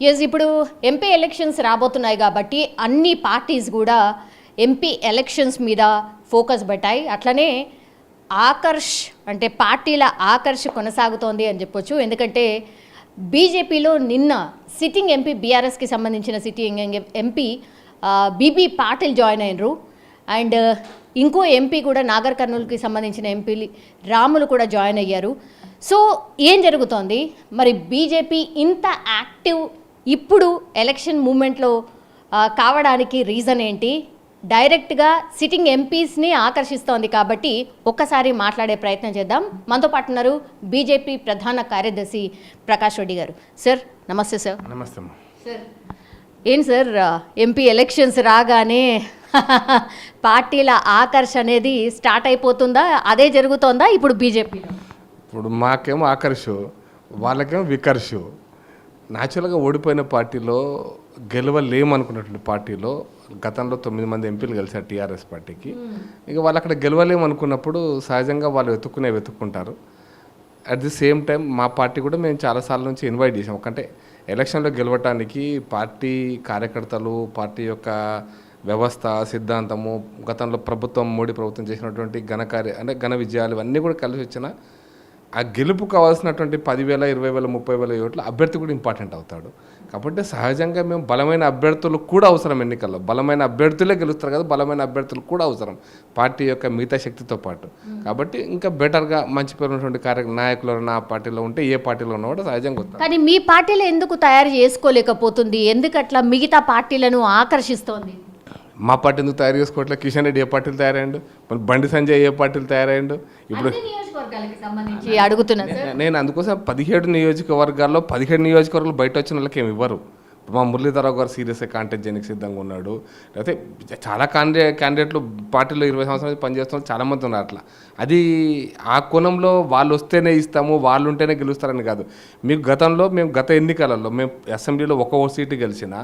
Yes, ఇప్పుడు MP elections రాబోతున్నాయి కాబట్టి అన్ని పార్టీస్ కూడా ఎంపీ ఎలక్షన్స్ మీద ఫోకస్ పెట్టాయి. అట్లనే ఆకర్ష్ అంటే పార్టీల ఆకర్ష్ కొనసాగుతోంది అని చెప్పొచ్చు. ఎందుకంటే బీజేపీలో నిన్న సిట్టింగ్ ఎంపీ బీఆర్ఎస్కి సంబంధించిన sitting MP B B Patil join అయినరు. అండ్ ఇంకో ఎంపీ కూడా నాగర్ కర్నూలుకి సంబంధించిన ఎంపీ రాములు కూడా జాయిన్ అయ్యారు. సో ఏం జరుగుతోంది మరి? బీజేపీ ఇంత యాక్టివ్ ఇప్పుడు ఎలక్షన్ మూమెంట్లో కావడానికి రీజన్ ఏంటి? డైరెక్ట్గా సిట్టింగ్ ఎంపీస్ని ఆకర్షిస్తోంది కాబట్టి ఒక్కసారి మాట్లాడే ప్రయత్నం చేద్దాం. మనతో పాటు ఉన్నారు బీజేపీ ప్రధాన కార్యదర్శి ప్రకాష్ రెడ్డి గారు. సార్ నమస్తే. సార్ నమస్తే. సార్ ఏం సార్, ఎంపీ ఎలక్షన్స్ రాగానే పార్టీల ఆకర్ష అనేది స్టార్ట్ అయిపోతుందా? అదే జరుగుతోందా ఇప్పుడు బీజేపీలో? ఇప్పుడు మాకేమో ఆకర్షు, వాళ్ళకేమో వికర్షు. న్యాచురల్గా ఓడిపోయిన పార్టీలో గెలవలేమనుకున్నటువంటి పార్టీలో గతంలో 9 మంది ఎంపీలు కలిసారు టీఆర్ఎస్ పార్టీకి. ఇక వాళ్ళు అక్కడ గెలవలేమనుకున్నప్పుడు సహజంగా వాళ్ళు వెతుక్కుంటారు. అట్ ది సేమ్ టైం మా పార్టీ కూడా మేము చాలాసార్లు నుంచి ఇన్వైట్ చేసాం. అంటే ఎలక్షన్లో గెలవటానికి పార్టీ కార్యకర్తలు, పార్టీ యొక్క వ్యవస్థ, సిద్ధాంతము, గతంలో మోడీ ప్రభుత్వం చేసినటువంటి ఘన విజయాలు ఇవన్నీ కూడా కలిసి వచ్చిన ఆ గెలుపు కావాల్సినటువంటి 10,000, 20,000, 30,000 ఓట్లు అభ్యర్థి కూడా ఇంపార్టెంట్ అవుతాడు. కాబట్టి సహజంగా మేము బలమైన అభ్యర్థులు కూడా అవసరం. ఎన్నికల్లో బలమైన అభ్యర్థులే గెలుస్తారు కదా, బలమైన అభ్యర్థులు కూడా అవసరం పార్టీ యొక్క మిగతా శక్తితో పాటు. కాబట్టి ఇంకా బెటర్గా మంచి పేరు ఉన్నటువంటి నాయకులు నా పార్టీలో ఉంటే ఏ పార్టీలో ఉన్నా కూడా సహజంగా వస్తారు. కానీ మీ పార్టీలో ఎందుకు తయారు చేసుకోలేకపోతుంది? ఎందుకు అట్లా మిగతా పార్టీలను ఆకర్షిస్తోంది? మా పార్టీ ఎందుకు తయారు చేసుకోవట్లేదు? కిషన్ రెడ్డి ఏ పార్టీలు తయారయ్యాడు? మరి బండి సంజయ్ ఏ పార్టీలు తయారయ్యాడు? ఇప్పుడు నేను అందుకోసం 17 నియోజకవర్గాల్లో 17 నియోజకవర్గాలు బయట వచ్చిన వాళ్ళకి ఏమి ఇవ్వరు. మా మురళీధరరావు గారు సీరియస్గా కాంటెస్ట్ చేయడానికి సిద్ధంగా ఉన్నాడు. లేకపోతే చాలా క్యాండిడేట్లు పార్టీలో 20 సంవత్సరాలు పనిచేస్తున్నారు, చాలామంది ఉన్నారు. అట్లా అది ఆ కోణంలో వాళ్ళు వస్తేనే ఇస్తాము, వాళ్ళు ఉంటేనే గెలుస్తారని కాదు. మీకు గతంలో మేము గత ఎన్నికలలో మేము అసెంబ్లీలో 1 సీటు గెలిచిన,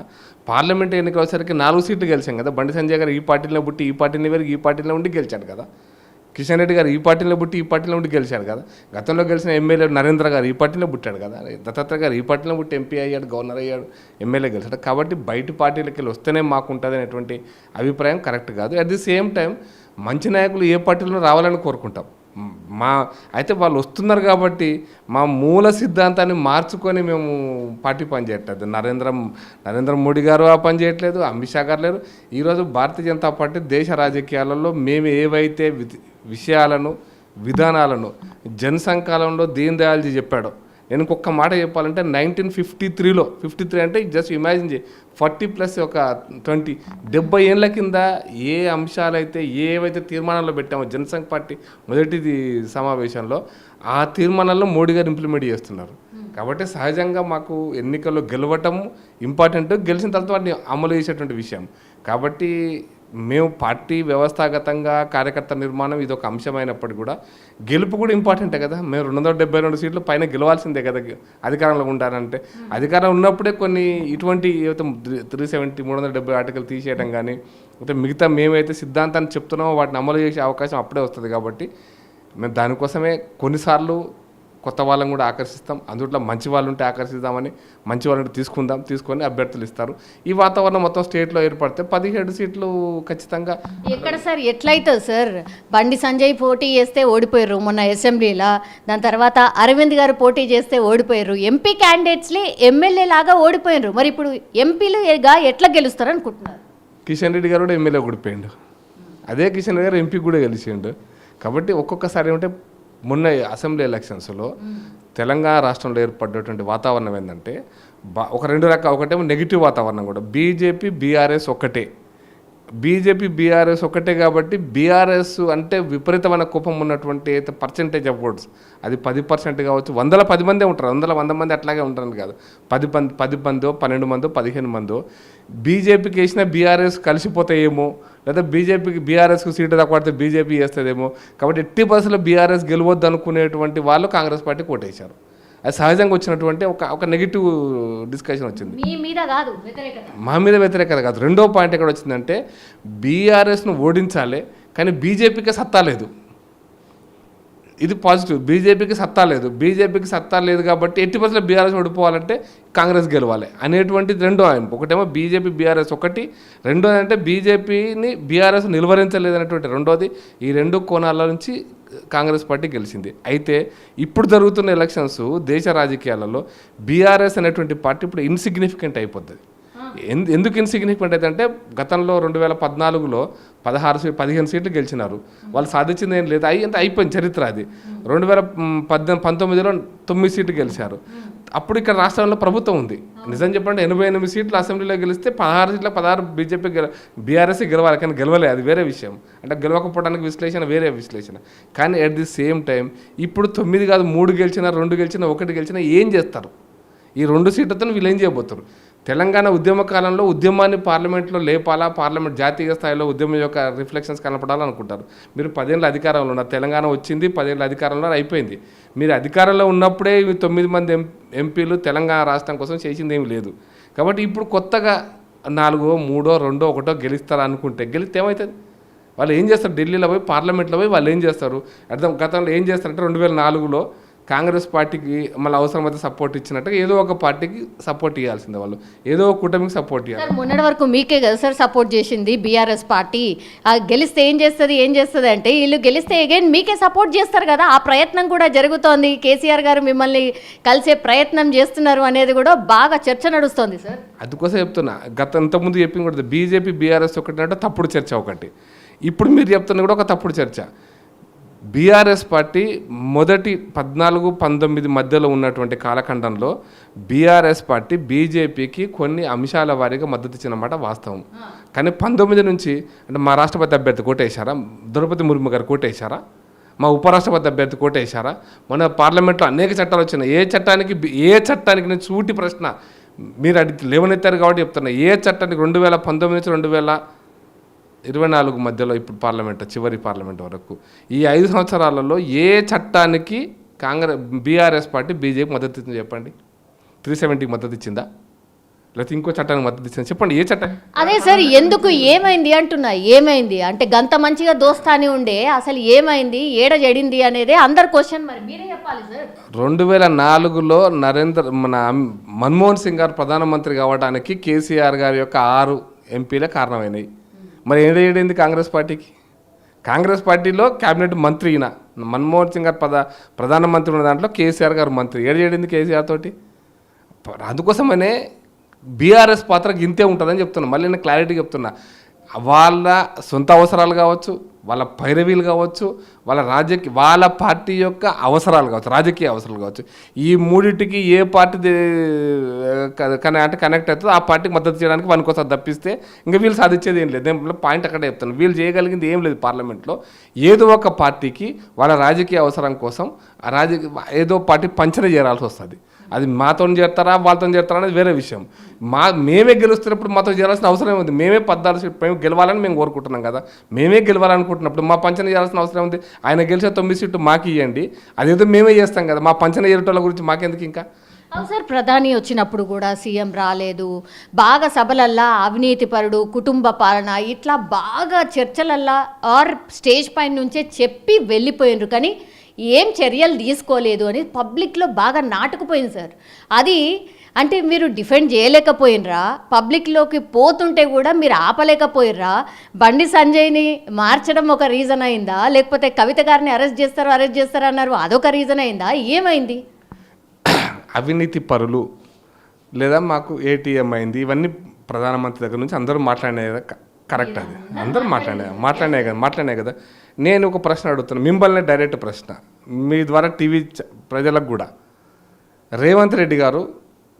పార్లమెంట్ ఎన్నికల వచ్చేసరికి 4 సీట్లు గెలిచాం కదా. బండి సంజయ్ గారు ఈ పార్టీలో పుట్టి ఈ పార్టీని వేరు ఈ పార్టీలో ఉండి గెలిచాడు కదా. కిషన్ రెడ్డి గారు ఈ పార్టీలో పుట్టి ఈ పార్టీలో ఉండి గెలిచాడు కదా. గతంలో గెలిచిన ఎమ్మెల్యే నరేంద్ర గారు ఈ పార్టీలో పుట్టాడు కదా. దత్తాత్రేయ గారు ఈ పార్టీలో పుట్టి ఎంపీ అయ్యాడు, గవర్నర్ అయ్యాడు, ఎమ్మెల్యే గెలిచాడు. కాబట్టి బయట పార్టీలకి వెళ్ళి వస్తేనే మాకు ఉంటుంది అనేటువంటి అభిప్రాయం కరెక్ట్ కాదు. అట్ ది సేమ్ టైం మంచి నాయకులు ఏ పార్టీలో రావాలని కోరుకుంటాం. అయితే వాళ్ళు వస్తున్నారు కాబట్టి మా మూల సిద్ధాంతాన్ని మార్చుకొని మేము పార్టీ పనిచేయట్లేదు. నరేంద్ర మోడీ గారు ఆ పని చేయట్లేదు, అమిత్ షా గారు లేరు. ఈరోజు భారతీయ జనతా పార్టీ దేశ రాజకీయాలలో మేము ఏవైతే విషయాలను, విధానాలను జనసంకాలంలో దీన్ దయాల్జీ చెప్పాడో, నేను ఇంకొక మాట చెప్పాలంటే 1953లో 53 అంటే జస్ట్ ఇమాజిన్ చేయి, 40+ ఒక 70 ఏళ్ళ కింద ఏ అంశాలైతే ఏవైతే తీర్మానాల్లో పెట్టామో జనసంఘ్ పార్టీ మొదటిది సమావేశంలో, ఆ తీర్మానాల్లో మోడీ గారు ఇంప్లిమెంట్ చేస్తున్నారు. కాబట్టి సహజంగా మాకు ఎన్నికల్లో గెలవటం ఇంపార్టెంట్, గెలిచిన తర్వాత వాటిని అమలు చేసేటువంటి విషయం. కాబట్టి మేము పార్టీ వ్యవస్థాగతంగా కార్యకర్త నిర్మాణం ఇది ఒక అంశమైనప్పటికీ కూడా గెలుపు కూడా ఇంపార్టెంటే కదా. మేము 272 సీట్లు పైన గెలవాల్సిందే కదా అధికారంలో ఉండాలంటే. అధికారం ఉన్నప్పుడే కొన్ని ఇటువంటి 370, 370 ఆర్టికల్ తీసేయడం కానీ, అయితే మిగతా మేమైతే సిద్ధాంతాన్ని చెప్తున్నామో వాటిని అమలు చేసే అవకాశం అప్పుడే వస్తుంది. కాబట్టి మేము దానికోసమే కొన్నిసార్లు కొత్త వాళ్ళని కూడా ఆకర్షిస్తాం. అందుట్లో మంచి వాళ్ళు ఉంటే ఆకర్షిద్దామని, మంచి వాళ్ళని తీసుకొని అభ్యర్థులు ఇస్తారు. ఈ వాతావరణం మొత్తం స్టేట్లో ఏర్పడితే 17 సీట్లు ఖచ్చితంగా. ఎక్కడ సార్ ఎట్లయితుంది సార్? బండి సంజయ్ పోటీ చేస్తే ఓడిపోయారు మొన్న అసెంబ్లీలో, దాని తర్వాత అరవింద్ గారు పోటీ చేస్తే ఓడిపోయారు. ఎంపీ క్యాండిడేట్స్లే ఎమ్మెల్యే లాగా ఓడిపోయారు. మరి ఇప్పుడు ఎంపీలుగా ఎట్లా గెలుస్తారు అనుకుంటున్నారు? కిషన్ రెడ్డి గారు కూడా ఎమ్మెల్యే ఓడిపోయిండు, అదే కిషన్ రెడ్డి గారు ఎంపీ కూడా గెలిచిండు. కాబట్టి ఒక్కొక్కసారి ఏమంటే మొన్న అసెంబ్లీ ఎలక్షన్స్లో తెలంగాణ రాష్ట్రంలో ఏర్పడ్డటువంటి వాతావరణం ఏంటంటే ఒక 2 రకాల, ఒకటేమో నెగిటివ్ వాతావరణం కూడా. బీజేపీ బీఆర్ఎస్ ఒకటే కాబట్టి బీఆర్ఎస్ అంటే విపరీతమైన కోపం ఉన్నటువంటి అయితే పర్సెంటేజ్ ఆఫ్ ఓట్స్ అది 10% కావచ్చు. 110 మందే ఉంటారు, 100 మంది అట్లాగే ఉంటారని కాదు. 10 మందో 12 మందో 15 మందో బీజేపీకి వేసిన బీఆర్ఎస్ కలిసిపోతాయేమో, లేదా బీఆర్ఎస్కు సీటు తక్కువడితే బీజేపీ చేస్తుందేమో. కాబట్టి 80% బీఆర్ఎస్ గెలవద్దు అనుకునేటువంటి వాళ్ళు కాంగ్రెస్ పార్టీ కోటేశారు. అది సహజంగా వచ్చినటువంటి ఒక నెగిటివ్ డిస్కషన్ వచ్చింది. మా మీద వ్యతిరేకత కాదు. రెండో పాయింట్ ఎక్కడ వచ్చిందంటే బీఆర్ఎస్ను ఓడించాలి కానీ బీజేపీకే సత్తా లేదు. ఇది పాజిటివ్. బీజేపీకి సత్తా లేదు కాబట్టి 80% బీఆర్ఎస్ ఓడిపోవాలంటే కాంగ్రెస్ గెలవాలి అనేటువంటిది రెండో ఆయన. ఒకటేమో బీజేపీ బీఆర్ఎస్ ఒకటి, రెండోది అంటే బీజేపీని బీఆర్ఎస్ నిలువరించలేదు అనేటువంటి రెండోది. ఈ రెండు కోణాల నుంచి కాంగ్రెస్ పార్టీ గెలిచింది. అయితే ఇప్పుడు జరుగుతున్న ఎలక్షన్స్ దేశ రాజకీయాలలో బీఆర్ఎస్ అనేటువంటి పార్టీ ఇప్పుడు ఇన్సిగ్నిఫికెంట్ అయిపోతుంది. ఎందుకు ఇన్సిగ్నిఫికెంట్ అయితే అంటే గతంలో 2014లో 15 సీట్లు గెలిచినారు. వాళ్ళు సాధించింది ఏం లేదు, అయిపోయింది చరిత్ర అది. 2019లో 9 సీట్లు గెలిచారు. అప్పుడు ఇక్కడ రాష్ట్రంలో ప్రభుత్వం ఉంది. నిజం చెప్పండి 88 సీట్లు అసెంబ్లీలో గెలిస్తే 16 సీట్ల 16 బీజేపీ బీఆర్ఎస్ గెలవాలి, కానీ గెలవలే, అది వేరే విషయం. అంటే గెలవకపోవడానికి విశ్లేషణ వేరే విశ్లేషణ. కానీ అట్ ది సేమ్ టైం ఇప్పుడు 9 కాదు 3 గెలిచినా 2 గెలిచినా 1 గెలిచినా ఏం చేస్తారు? ఈ 2 సీట్లతో వీళ్ళు ఏం చేయబోతారు? తెలంగాణ ఉద్యమ కాలంలో ఉద్యమాన్ని పార్లమెంట్లో లేపాలా, పార్లమెంట్ జాతీయ స్థాయిలో ఉద్యమం యొక్క రిఫ్లెక్షన్స్ కనపడాలనుకుంటారు. మీరు 10 ఏళ్ళ అధికారంలో ఉన్నారు, తెలంగాణ వచ్చింది 10 ఏళ్ళ అధికారంలో అయిపోయింది. మీరు అధికారంలో ఉన్నప్పుడే 9 మంది ఎంపీలు తెలంగాణ రాష్ట్రం కోసం చేసింది ఏమి లేదు. కాబట్టి ఇప్పుడు కొత్తగా 4, 3, 2, 1 గెలుస్తారు అనుకుంటే గెలిస్తే ఏమవుతుంది? వాళ్ళు ఏం చేస్తారు? ఢిల్లీలో పోయి పార్లమెంట్లో పోయి వాళ్ళు ఏం చేస్తారు? గతంలో ఏం చేస్తారంటే 2004లో కాంగ్రెస్ పార్టీకి మళ్ళీ అవసరమైతే సపోర్ట్ ఇచ్చినట్టుగా ఏదో ఒక పార్టీకి సపోర్ట్ ఇవ్వాల్సిందే, వాళ్ళు ఏదో ఒక కూటమికి సపోర్ట్ ఇవ్వాలి. మొన్నటి వరకు మీకే కదా సార్ సపోర్ట్ చేసింది బీఆర్ఎస్ పార్టీ. గెలిస్తే ఏం చేస్తుంది అంటే వీళ్ళు గెలిస్తే అగైన్ మీకే సపోర్ట్ చేస్తారు కదా. ఆ ప్రయత్నం కూడా జరుగుతోంది. కేసీఆర్ గారు మిమ్మల్ని కలిసే ప్రయత్నం చేస్తున్నారు అనేది కూడా బాగా చర్చ నడుస్తోంది సార్. అందుకోసం చెప్తున్నా, ఇంతకుముందు చెప్పింది కూడా బీజేపీ బీఆర్ఎస్ ఒకటి అంటే తప్పుడు చర్చ ఒకటి, ఇప్పుడు మీరు చెప్తున్న కూడా ఒక తప్పుడు చర్చ. బీఆర్ఎస్ పార్టీ మొదటి 14-19 మధ్యలో ఉన్నటువంటి కాలఖండంలో బీఆర్ఎస్ పార్టీ బీజేపీకి కొన్ని అంశాల వారీగా మద్దతు ఇచ్చినమాట వాస్తవం. కానీ 19 నుంచి అంటే మా రాష్ట్రపతి అభ్యర్థి కోటేశారా, ద్రౌపది ముర్ము గారు కోటేశారా, మా ఉపరాష్ట్రపతి అభ్యర్థి కోటేశారా? మన పార్లమెంట్లో అనేక చట్టాలు వచ్చినాయి. ఏ చట్టానికి నేను సూటి ప్రశ్న మీరు లేవనెత్తారు కాబట్టి చెప్తున్నా, ఏ చట్టానికి 2019 నుంచి 2024 మధ్యలో ఇప్పుడు పార్లమెంట్ చివరి పార్లమెంట్ వరకు ఈ 5 సంవత్సరాలలో ఏ చట్టానికి బీఆర్ఎస్ పార్టీ బీజేపీ మద్దతు ఇచ్చింది చెప్పండి? 370కి మద్దతు ఇచ్చిందా, లేకపోతే ఇంకో చట్టానికి మద్దతు ఇచ్చిందా చెప్పండి? ఏ చట్టం? అదే సార్, ఎందుకు ఏమైంది అంటున్నా. ఏమైంది అంటే గంత మంచిగా దోస్తాని ఉండే అసలు ఏమైంది, ఏడ జడింది అనేది అందరు క్వశ్చన్. మరి మీరే చెప్పాలి సార్. 2004లో మన మన్మోహన్ సింగ్ గారు ప్రధానమంత్రి కావడానికి కేసీఆర్ గారి యొక్క 6 ఎంపీలే కారణమైనవి. మరి ఏడైంది కాంగ్రెస్ పార్టీకి? కాంగ్రెస్ పార్టీలో క్యాబినెట్ మంత్రి ఈయన మన్మోహన్ సింగ్ గారు ప్రధానమంత్రి ఉన్న దాంట్లో కేసీఆర్ గారు మంత్రి. ఏడైంది కేసీఆర్ తోటి? అందుకోసమనే బీఆర్ఎస్ పాత్ర ఇంతే ఉంటుందని చెప్తున్నా. మళ్ళీ నేను క్లారిటీ చెప్తున్నా, వాళ్ళ సొంత అవసరాలు కావచ్చు, వాళ్ళ పైరవీలు కావచ్చు, వాళ్ళ పార్టీ యొక్క అవసరాలు కావచ్చు, రాజకీయ అవసరాలు కావచ్చు, ఈ మూడింటికి ఏ పార్టీ అంటే కనెక్ట్ అవుతుందో ఆ పార్టీకి మద్దతు చేయడానికి పనికోసం తప్పిస్తే ఇంకా వీళ్ళు సాధించేది ఏం లేదు. నేను పాయింట్ అక్కడే చెప్తాను. వీళ్ళు చేయగలిగింది ఏం లేదు. పార్లమెంట్లో ఏదో ఒక పార్టీకి వాళ్ళ రాజకీయ అవసరం కోసం ఏదో పార్టీ పంచన చేరాల్సి వస్తుంది. అది మాతో చేస్తారా వాళ్ళతో చేస్తారా అనేది వేరే విషయం. మేమే గెలుస్తున్నప్పుడు మాతో చేయాల్సిన అవసరం ఏముంది? మేమే 14 సీట్లు గెలవాలని మేము కోరుకుంటున్నాం కదా. మేమే గెలవాలనుకుంటున్నప్పుడు మా పంచన చేయాల్సిన అవసరం ఉంది. ఆయన గెలిచే 9 సీట్లు మాకు ఇవ్వండి, అదేదో మేమే చేస్తాం కదా. మా పంచన చేరేటోళ్ళ గురించి మాకెందుకు ఇంకా? అవును సార్, ప్రధాని వచ్చినప్పుడు కూడా సీఎం రాలేదు, బాగా సభలల్లా అవినీతిపరుడు, కుటుంబ పాలన ఇట్లా బాగా చర్చలల్లా ఆర్ స్టేజ్ పైన నుంచే చెప్పి వెళ్ళిపోయినరు. కానీ ఏం చర్యలు తీసుకోలేదు అని పబ్లిక్లో బాగా నాటుకుపోయింది సార్. అది అంటే మీరు డిఫెండ్ చేయలేకపోయినరా? పబ్లిక్లోకి పోతుంటే కూడా మీరు ఆపలేకపోయినరా? బండి సంజయ్ని మార్చడం ఒక రీజన్ అయిందా, లేకపోతే కవిత గారిని అరెస్ట్ చేస్తారు అన్నారు, అదొక రీజన్ అయిందా? ఏమైంది? అవినీతి పరులు లేదా మాకు ఏటీఎం అయింది, ఇవన్నీ ప్రధానమంత్రి దగ్గర నుంచి అందరూ మాట్లాడినాయి కదా. కరెక్ట్, అది అందరూ మాట్లాడినాయి కదా. నేను ఒక ప్రశ్న అడుగుతున్నాను మిమ్మల్ని, డైరెక్ట్ ప్రశ్న మీ ద్వారా టీవీ ప్రజలకు కూడా. రేవంత్ రెడ్డి గారు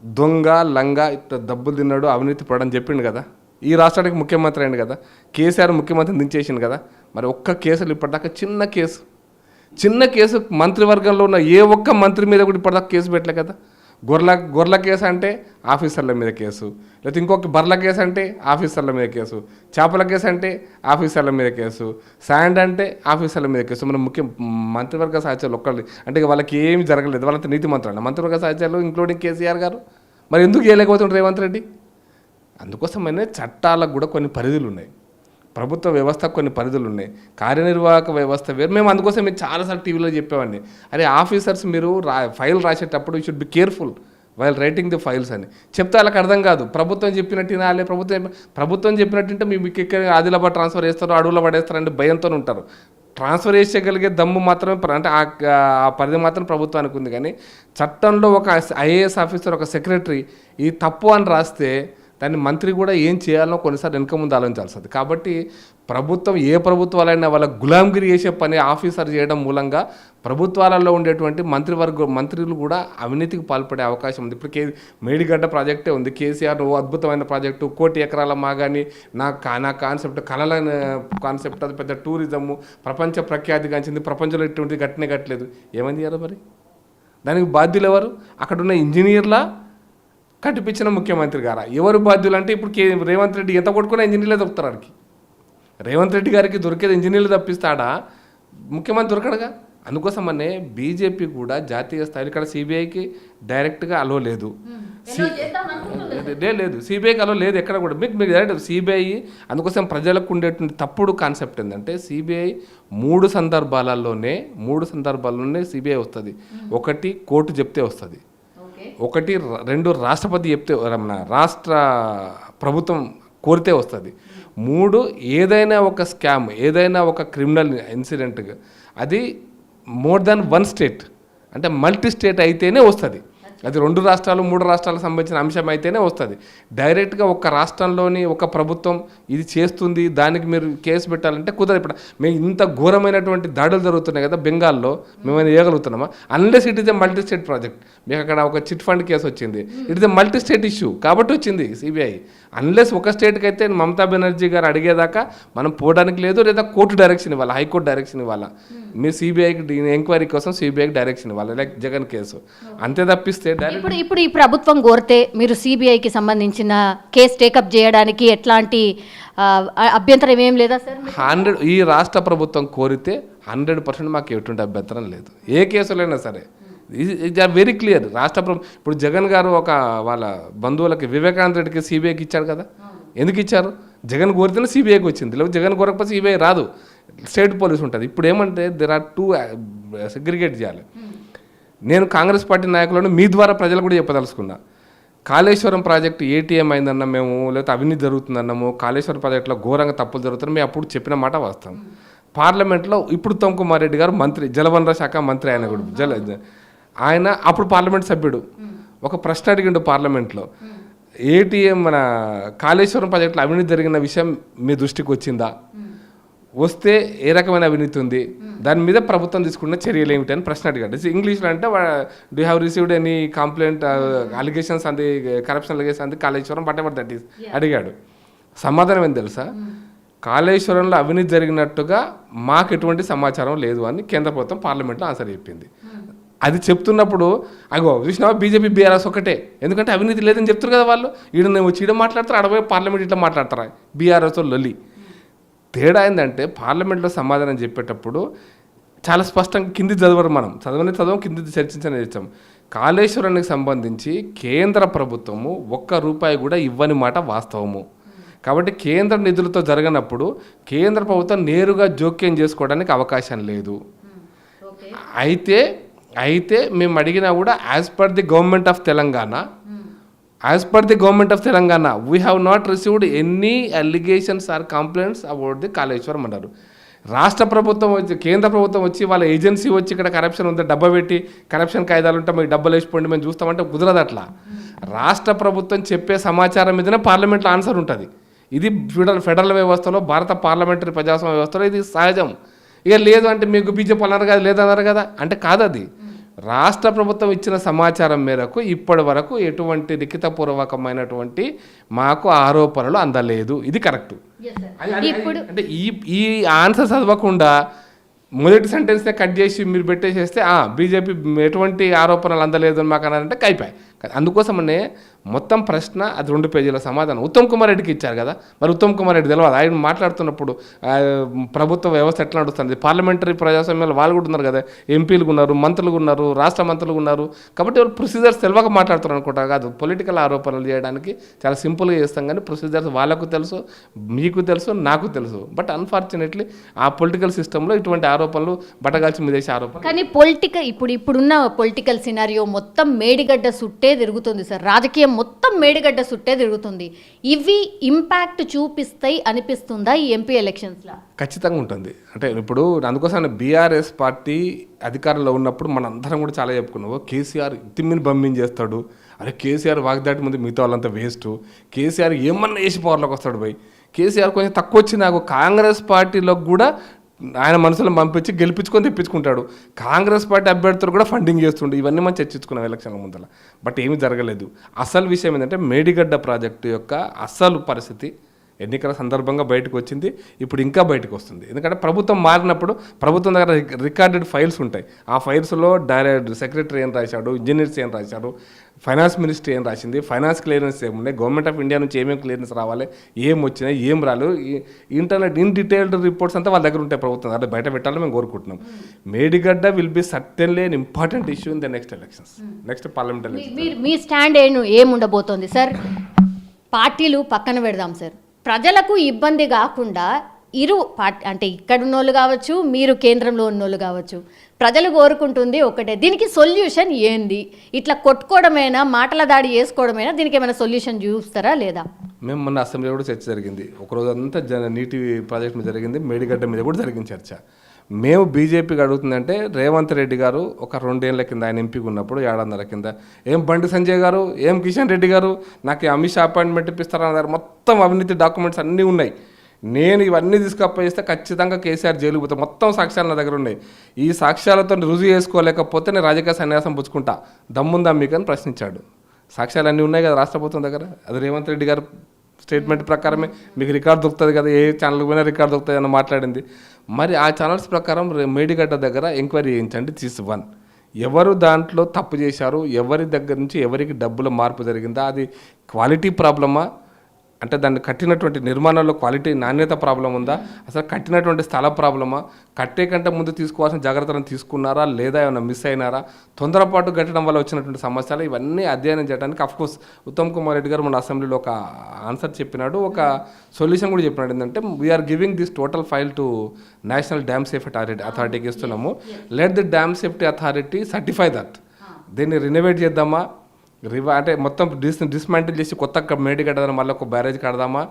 దొంగ లంగా ఇట్లా డబ్బులు తిన్నాడు, అవినీతి పడని చెప్పిండు కదా. ఈ రాష్ట్రానికి ముఖ్యమంత్రి అయింది కదా. కేసీఆర్ ముఖ్యమంత్రిని దించేసిండు కదా. మరి ఒక్క కేసులు ఇప్పటిదాకా చిన్న కేసు మంత్రివర్గంలో ఉన్న ఏ ఒక్క మంత్రి మీద కూడా ఇప్పటిదాకా కేసు పెట్టలే కదా. గొర్రెల కేసు అంటే ఆఫీసర్ల మీద కేసు, లేకపోతే ఇంకొక బర్రెల కేసు అంటే ఆఫీసర్ల మీద కేసు, చేపల కేసు అంటే ఆఫీసర్ల మీద కేసు, శాండ్ అంటే ఆఫీసర్ల మీద కేసు. మన మంత్రివర్గ సహచరులు ఒక్కళ్ళు అంటే వాళ్ళకి ఏమి జరగలేదు, వాళ్ళంతా నీతి మంత్రులు మంత్రివర్గ సహచరులు ఇంక్లూడింగ్ కేసీఆర్ గారు. మరి ఎందుకు చేయలేకపోతుండ్రు రేవంత్ రెడ్డి? అందుకోసమనే చట్టాలకు కూడా కొన్ని పరిధులు ఉన్నాయి. ప్రభుత్వ వ్యవస్థ కొన్ని పరిధులు ఉన్నాయి, కార్యనిర్వాహక వ్యవస్థ వేరు. మేము అందుకోసం మేము చాలాసార్లు టీవీలో చెప్పేవాడిని, అరే ఆఫీసర్స్ మీరు ఫైల్ రాసేటప్పుడు you should be careful while writing the files అని చెప్తే వాళ్ళకి అర్థం కాదు. ప్రభుత్వం చెప్పినట్టు వినాలి, ప్రభుత్వం చెప్పినట్టుంటే మీకు ఇక్కడ ఆదిలాబాద్ ట్రాన్స్ఫర్ చేస్తారు, అడవులో పడేస్తారంటే భయంతో ఉంటారు. ట్రాన్స్ఫర్ చేసేయగలిగే దమ్ము మాత్రమే అంటే ఆ పరిధి మాత్రం ప్రభుత్వానికి ఉంది. కానీ చట్టంలో ఒక ఐఏఎస్ ఆఫీసర్, ఒక సెక్రటరీ ఇది తప్పు అని రాస్తే దాన్ని మంత్రి కూడా ఏం చేయాలనో కొన్నిసార్లు వెనక ముందు ఆలోచించాల్సి వస్తుంది. కాబట్టి ప్రభుత్వం ఏ ప్రభుత్వాలైనా వాళ్ళ గులాంగిరి చేసే పని ఆఫీసర్ చేయడం మూలంగా ప్రభుత్వాలలో ఉండేటువంటి మంత్రులు కూడా అవినీతికి పాల్పడే అవకాశం ఉంది. ఇప్పుడు మేడిగడ్డ ప్రాజెక్టే ఉంది, కేసీఆర్ అద్భుతమైన ప్రాజెక్టు, 1 కోటి ఎకరాల మాగాని నా కాన్సెప్ట్ కళల కాన్సెప్ట్, అది పెద్ద టూరిజము ప్రపంచ ప్రఖ్యాతిగాంచింది, ప్రపంచంలో ఇటువంటి గట్టనే కట్టలేదు. ఏమైంది కదా మరి? దానికి బాధ్యులు ఎవరు? అక్కడున్న ఇంజనీర్లా కట్టిపించిన ముఖ్యమంత్రి గారా? ఎవరు బాధ్యులు అంటే ఇప్పుడు రేవంత్ రెడ్డి ఎంత కొట్టుకున్నా ఇంజనీర్లే దొరుకుతారు వాడికి. రేవంత్ రెడ్డి గారికి దొరికేది ఇంజనీర్లు తప్పిస్తాడా? ముఖ్యమంత్రి దొరకడుగా. అందుకోసమనే బీజేపీ కూడా జాతీయ స్థాయిలో ఇక్కడ సిబిఐకి డైరెక్ట్గా అలో లేదు, లేదు సిబిఐకి అలో లేదు ఎక్కడ కూడా. మీకు డైరెక్ట్ సిబిఐ అందుకోసం ప్రజలకు ఉండేటువంటి తప్పుడు కాన్సెప్ట్ ఏంటంటే సిబిఐ 3 సందర్భాలలోనే సిబిఐ వస్తుంది. 1 కోర్టు చెప్తే వస్తుంది, 2 రాష్ట్రపతి చెప్తే రాష్ట్ర ప్రభుత్వం కోరితే వస్తుంది, 3 ఏదైనా ఒక స్కామ్, ఏదైనా ఒక క్రిమినల్ ఇన్సిడెంట్ అది మోర్ దాన్ 1 స్టేట్ అంటే మల్టీ స్టేట్ అయితేనే వస్తుంది. అది 2 రాష్ట్రాలు 3 రాష్ట్రాలకు సంబంధించిన అంశం అయితేనే వస్తుంది. డైరెక్ట్గా ఒక రాష్ట్రంలోని ఒక ప్రభుత్వం ఇది చేస్తుంది దానికి మీరు కేసు పెట్టాలంటే కుదరదు. ఇప్పుడు మేము ఇంత ఘోరమైనటువంటి దాడులు జరుగుతున్నాయి కదా బెంగాల్లో, మేమైనా చేయగలుగుతున్నామా? Unless it is a multi state project. మీకు అక్కడ ఒక చిట్ ఫండ్ కేసు వచ్చింది, it is a multi state issue కాబట్టి వచ్చింది సిబిఐ. అన్లెస్ ఒక స్టేట్కి అయితే మమతా బెనర్జీ గారు అడిగేదాకా మనం పోవడానికి లేదు, లేదా కోర్టు డైరెక్షన్ ఇవ్వాలి, హైకోర్టు డైరెక్షన్ ఇవ్వాలి, మీ సిబిఐకి ఎంక్వైరీ కోసం సిబిఐకి డైరెక్షన్ ఇవ్వాలి, లైక్ జగన్ కేసు. అంతే తప్పిస్తే ఇప్పుడు ఈ ప్రభుత్వం కోరితే మీరు సిబిఐకి సంబంధించిన కేసు టేకప్ చేయడానికి ఎట్లాంటి అభ్యంతరం ఏం లేదా సార్? ఈ రాష్ట్ర ప్రభుత్వం కోరితే 100% మాకు ఎటువంటి అభ్యంతరం లేదు, ఏ కేసులైనా సరే. ఇది ఆర్ వెరీ క్లియర్. రాష్ట్ర ప్రభుత్వం ఇప్పుడు జగన్ గారు ఒక వాళ్ళ బంధువులకి వివేకానంద రెడ్డికి సిబిఐకి ఇచ్చారు కదా. ఎందుకు ఇచ్చారు? జగన్ కోరితేనే సిబిఐకి వచ్చింది, లేకపోతే జగన్ కోరకపోతే సిబిఐ రాదు, స్టేట్ పోలీస్ ఉంటుంది. ఇప్పుడు ఏమంటే దెర్ ఆర్ 2 సెగ్రిగేట్ చేయాలి. నేను కాంగ్రెస్ పార్టీ నాయకులను మీ ద్వారా ప్రజలు కూడా చెప్పదలుచుకున్నా, కాళేశ్వరం ప్రాజెక్టు ఏటీఎం అయిందన్నా మేము, లేకపోతే అవినీతి జరుగుతుందన్నాము, కాళేశ్వరం ప్రాజెక్టులో ఘోరంగా తప్పులు జరుగుతున్నాయి, మేము అప్పుడు చెప్పిన మాట వాస్తవం. పార్లమెంట్లో ఇప్పుడు ఉత్తమ్ కుమార్ రెడ్డి గారు మంత్రి, జలవనరుల శాఖ మంత్రి, ఆయన కూడా ఆయన అప్పుడు పార్లమెంట్ సభ్యుడు, ఒక ప్రశ్న అడిగిండు పార్లమెంట్లో, ఏటీఎం మన కాళేశ్వరం ప్రాజెక్టులో అవినీతి జరిగిన విషయం మీ దృష్టికి వచ్చిందా, వస్తే ఏ రకమైన అవినీతి ఉంది, దాని మీద ప్రభుత్వం తీసుకున్న చర్యలు ఏమిటి అని ప్రశ్న అడిగాడు. ఇంగ్లీష్లో అంటే do have received any complaint allegations అంది, కరప్షన్ అలిగేషన్ అంది Kaleshwaram but ever that is అడిగాడు. సమాధానం ఏం తెలుసా? కాళేశ్వరంలో అవినీతి జరిగినట్టుగా మాకు ఎటువంటి సమాచారం లేదు అని కేంద్ర ప్రభుత్వం పార్లమెంట్లో ఆన్సర్ చెప్పింది. అది చెప్తున్నప్పుడు అగో చూసినావా బీజేపీ బీఆర్ఎస్ ఒకటే, ఎందుకంటే అవినీతి లేదని చెప్తారు కదా వాళ్ళు. ఈడ మాట్లాడతారు, అడవై పార్లమెంట్ ఇట్లా మాట్లాడతారా బీఆర్ఎస్ లొల్లి. తేడా ఏంటంటే పార్లమెంట్లో సమాధానం చెప్పేటప్పుడు చాలా స్పష్టంగా కింది చదవరు, మనం చదవం కింది చర్చించని చేస్తాం. కాళేశ్వరానికి సంబంధించి కేంద్ర ప్రభుత్వము 1 రూపాయి కూడా ఇవ్వని మాట వాస్తవము. కాబట్టి కేంద్ర నిధులతో జరగనప్పుడు కేంద్ర ప్రభుత్వం నేరుగా జోక్యం చేసుకోవడానికి అవకాశం లేదు. అయితే మేము అడిగినా కూడా as per the government of Telangana we have not received any allegations or complaints about the Kaleshwaram అన్నారు. రాష్ట్ర ప్రభుత్వం వచ్చి, కేంద్ర ప్రభుత్వం వచ్చి, వాళ్ళ ఏజెన్సీ వచ్చి ఇక్కడ కరప్షన్ ఉంటే డబ్బా పెట్టి కరప్షన్ కాయిదాలు ఉంటే మీకు డబ్బులు వేసిపోండి మేము చూస్తామంటే కుదరదు. అట్లా రాష్ట్ర ప్రభుత్వం చెప్పే సమాచారం మీదనే పార్లమెంట్లో ఆన్సర్ ఉంటుంది. ఇది ఫెడరల్ వ్యవస్థలో, భారత పార్లమెంటరీ ప్రజాస్వామ్య వ్యవస్థలో ఇది సహజం. ఇక లేదు అంటే మీకు బీజేపీ అన్నారు కదా, లేదన్నారు కదా అంటే కాదు. అది రాష్ట్ర ప్రభుత్వం ఇచ్చిన సమాచారం మేరకు ఇప్పటి వరకు ఎటువంటి లిఖితపూర్వకమైనటువంటి మాకు ఆరోపణలు అందలేదు. ఇది కరెక్ట్. అంటే ఈ ఆన్సర్ చదవకుండా మొదటి సెంటెన్స్నే కట్ చేసి మీరు పెట్టేసేస్తే బీజేపీ ఎటువంటి ఆరోపణలు అందలేదు అని మాకు అన్నారంటే కైపాయి. అందుకోసమనే మొత్తం ప్రశ్న అది 2 పేజీల సమాధానం ఉత్తమ్ కుమార్ రెడ్డికి ఇచ్చారు కదా. మరి ఉత్తమ్ కుమార్ రెడ్డి తెలియదు ఆయన మాట్లాడుతున్నప్పుడు ప్రభుత్వ వ్యవస్థ ఎట్లా నడుస్తుంది, పార్లమెంటరీ ప్రజాస్వామ్యాలు వాళ్ళు కూడా ఉన్నారు కదా, ఎంపీలు ఉన్నారు, మంత్రులు ఉన్నారు, రాష్ట్ర మంత్రులు ఉన్నారు. కాబట్టి వాళ్ళు ప్రొసీజర్స్ తెలియక మాట్లాడుతున్నారు అనుకుంటారు కాదు. పొలిటికల్ ఆరోపణలు చేయడానికి చాలా సింపుల్గా చేస్తాం కానీ ప్రొసీజర్స్ వాళ్ళకు తెలుసు, మీకు తెలుసు, నాకు తెలుసు. బట్ అన్ఫార్చునేట్లీ ఆ పొలిటికల్ సిస్టంలో ఇటువంటి ఆరోపణలు బట్టగాల్చి మీద చేసే ఆరోపణలు. కానీ ఇప్పుడున్న పొలిటికల్ సినారియో మొత్తం మేడిగడ్డ సుట్టే తిరుగుతుంది సార్. రాజకీయం మొత్తం మేడిగడ్డ సుట్టే తిరుగుతుంది. ఇవి ఇంపాక్ట్ చూపిస్తాయి అనిపిస్తుందా ఈ ఎంపీ ఎలక్షన్స్లో? ఖచ్చితంగా ఉంటుంది. అంటే ఇప్పుడు అందుకోసం బీఆర్ఎస్ పార్టీ అధికారంలో ఉన్నప్పుడు మన అందరం కూడా చాలా చెప్పుకున్నావు, కేసీఆర్ తిమ్మిని బంబింగ్ చేస్తాడు, అరే కేసీఆర్ వాగ్దాటి ముందు మిగతా వాళ్ళంతా వేస్ట్, కేసీఆర్ ఏమన్నా వేసి పవర్లోకి వస్తాడు పోయి. కేసీఆర్ కొంచెం తక్కువ వచ్చి నాకు కాంగ్రెస్ పార్టీలో కూడా ఆయన మనసులో పంపించి గెలిపించుకొని తెప్పించుకుంటాడు. కాంగ్రెస్ పార్టీ అభ్యర్థులు కూడా ఫండింగ్ చేస్తుండే. ఇవన్నీ మనం చర్చించుకున్నాం ఎలక్షన్ల ముందర. బట్ ఏమీ జరగలేదు. అసలు విషయం ఏంటంటే మేడిగడ్డ ప్రాజెక్టు యొక్క అసలు పరిస్థితి ఎన్నికల సందర్భంగా బయటకు వచ్చింది, ఇప్పుడు ఇంకా బయటకు వస్తుంది. ఎందుకంటే ప్రభుత్వం మారినప్పుడు ప్రభుత్వం దగ్గర రికార్డెడ్ ఫైల్స్ ఉంటాయి. ఆ ఫైల్స్లో సెక్రటరీ ఏం రాశాడు, ఇంజనీర్స్ ఏం రాశాడు, ఫైనాన్స్ మినిస్ట్రీ ఏం రాసింది, ఫైనాన్స్ క్లియరెన్స్ ఏమున్నాయి, గవర్నమెంట్ ఆఫ్ ఇండియా నుంచి ఏమేమి క్లియరెన్స్ రావాలి, ఏం వచ్చినాయి, ఏం రాలేదు, ఇంటర్నెట్ ఇన్ డీటెయిల్డ్ రిపోర్ట్స్ అంతా వాళ్ళ దగ్గర ఉంటాయి. ప్రభుత్వం అంటే బయట పెట్టాలని మేము కోరుకుంటున్నాం. Medigadda will be certainly an important issue in the next elections, next parliament elections. మీ స్టాండ్ ఏముండబోతోంది సార్? పార్టీలు పక్కన పెడదాం సార్, ప్రజలకు ఇబ్బంది కాకుండా అంటే ఇక్కడ ఉన్నోళ్ళు కావచ్చు, మీరు కేంద్రంలో ఉన్నోళ్ళు కావచ్చు, ప్రజలు కోరుకుంటుంది ఒకటే, దీనికి సొల్యూషన్ ఏంది? ఇట్లా కొట్టుకోవడమేనా, మాటల దాడి చేసుకోవడమేనా? దీనికి ఏమైనా సొల్యూషన్ చూస్తారా లేదా? మేము మొన్న అసెంబ్లీలో కూడా చర్చ జరిగింది. ఒకరోజు అంతా నీటి ప్రాజెక్ట్ మీద జరిగింది, మేడిగడ్డ మీద కూడా జరిగింది చర్చ. మేము బీజేపీకి అడుగుతుందంటే రేవంత్ రెడ్డి గారు ఒక 2 ఏళ్ల కింద ఆయన ఎంపీకి ఉన్నప్పుడు 7 కింద ఏం బండి సంజయ్ గారు, ఏం కిషన్ రెడ్డి గారు నాకు అమిత్ షా అపాయింట్మెంట్ ఇప్పిస్తారన్నారు. మొత్తం అవినీతి డాక్యుమెంట్స్ అన్నీ ఉన్నాయి. నేను ఇవన్నీ తీసుకపోయిస్తే ఖచ్చితంగా కేసీఆర్ జైలుకు పోతాను. మొత్తం సాక్ష్యాలు నా దగ్గర ఉన్నాయి. ఈ సాక్ష్యాలతో రుజువు చేసుకోలేకపోతే నేను రాజకీయ సన్యాసం పుచ్చుకుంటా, దమ్ముందా మీకు అని ప్రశ్నించాడు. సాక్ష్యాలు అన్నీ ఉన్నాయి కదా రాష్ట్ర ప్రభుత్వం దగ్గర. అది రేవంత్ రెడ్డి గారు స్టేట్మెంట్ ప్రకారమే మీకు రికార్డు దొరుకుతుంది కదా, ఏ ఛానల్కి పోయినా రికార్డు దొరుకుతుంది అని మాట్లాడింది. మరి ఆ ఛానల్స్ ప్రకారం మేడిగడ్డ దగ్గర ఎంక్వైరీ చేయించండి. తీసి 1 ఎవరు దాంట్లో తప్పు చేశారు, ఎవరి దగ్గర నుంచి ఎవరికి డబ్బుల మార్పు జరిగిందా, అది క్వాలిటీ ప్రాబ్లమా, అంటే దాన్ని కట్టినటువంటి నిర్మాణంలో క్వాలిటీ నాణ్యత ప్రాబ్లం ఉందా, అసలు కట్టినటువంటి స్థల ప్రాబ్లమా, కట్టే కంటే ముందు తీసుకోవాల్సిన జాగ్రత్తలను తీసుకున్నారా లేదా, ఏమైనా మిస్ అయినారా, తొందరపాటు కట్టడం వల్ల వచ్చినటువంటి సమస్యలు, ఇవన్నీ అధ్యయనం చేయడానికి అఫ్కోర్స్ ఉత్తమ్ కుమార్ రెడ్డి గారు మన అసెంబ్లీలో ఒక ఆన్సర్ చెప్పినాడు, ఒక సొల్యూషన్ కూడా చెప్పినాడు. ఏంటంటే we are giving this total file to national dam safety అథారిటీకి ఇస్తున్నాము. Let the dam safety authority certify that. దీన్ని రినోవేట్ చేద్దామా, అంటే మొత్తం డిస్మాంటిల్ చేసి కొత్త మేడిగడ్డ మళ్ళీ ఒక బ్యారేజ్ కడదామా,